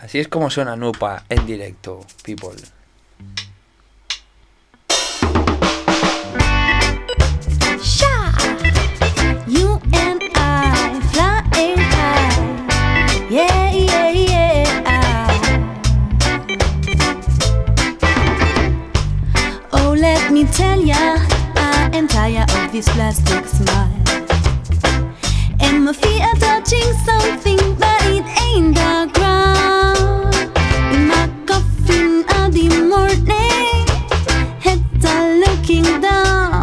Así es como suena Nupah en directo, people. You and I flying high, yeah, yeah, yeah. Oh, let me tell ya, I am tired of this plastic smile. And my feet are touching something, but it ain't the ground. In my coffin of the morning, heads are looking down.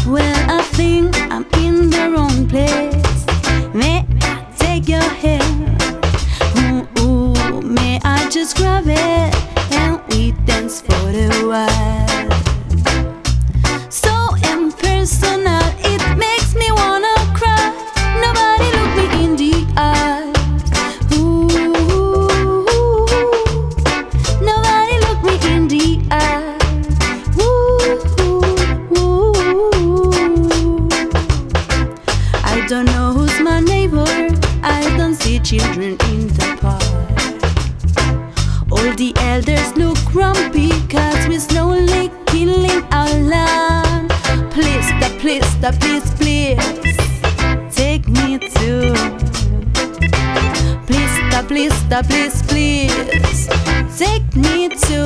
Well, I think I'm in the wrong place. May I take your hand? Ooh, ooh, may I just grab it and we dance for a while? So impersonal, it makes me wanna cry. Nobody look me in the eyes. Ooh, nobody look me in the eyes. Ooh, I don't know who's my neighbor. I don't see children in the park. All the elders look grumpy, cause we're slowly killing our land. Please, please, take me to. Please, take me to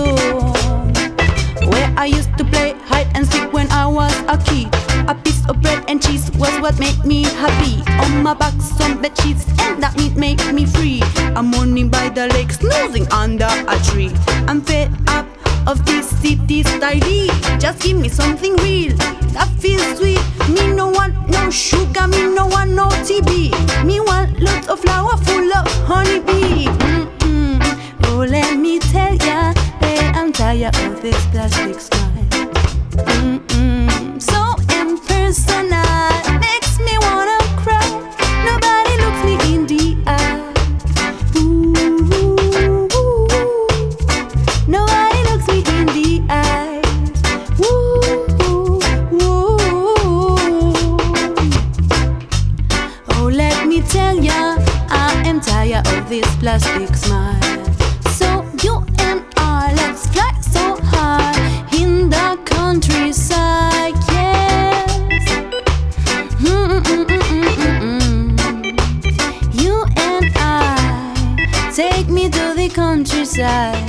where I used to play hide and seek when I was a kid. A piece of bread and cheese was what made me happy. On my back some bed sheets and that meat made me free. I'm morning by the lake snoozing under a tree. I'm fed up of this city style. Just give me something real that feels sweet. Me no want no sugar, me no want no TB. Me want lots of flour full of honeybee. Oh, let me tell ya that I'm tired of this plastic smile. So impersonal, makes me wanna cry. Nobody looks me in the eye. Ooh, nobody looks me in the eye. Oh, let me tell ya, I am tired of this plastic smile. So you and I, let's fly so high in the countryside, yes. You and I, take me to the countryside.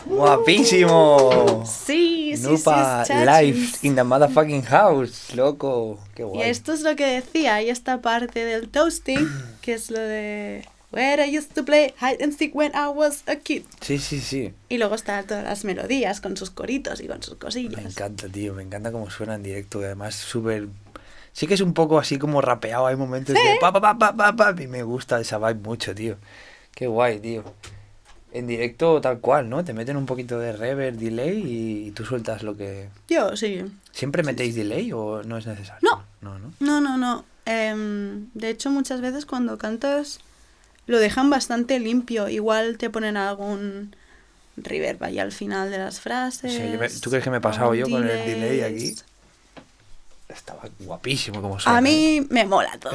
Guapísimo. Sí, Nupah sí, live in the motherfucking house, loco. Qué guay. Y esto es lo que decía, y esta parte del toasting, que es lo de Where I used to play hide and seek when I was a kid. Sí. Y luego están todas las melodías con sus coritos y con sus cosillas. Me encanta, tío, me encanta cómo suena en directo. Y además súper... Sí que es un poco así como rapeado, hay momentos de pa, y me gusta esa vibe mucho, tío. Qué guay, tío. En directo tal cual, ¿no? Te meten un poquito de reverb, delay y tú sueltas lo que... Yo, sí. ¿Siempre metéis delay o no es necesario? No. De hecho, muchas veces cuando cantas lo dejan bastante limpio. Igual te ponen algún reverb ahí al final de las frases. Sí, ¿tú crees que me he pasado yo con el delay aquí? Estaba guapísimo como suena. A mí me mola todo.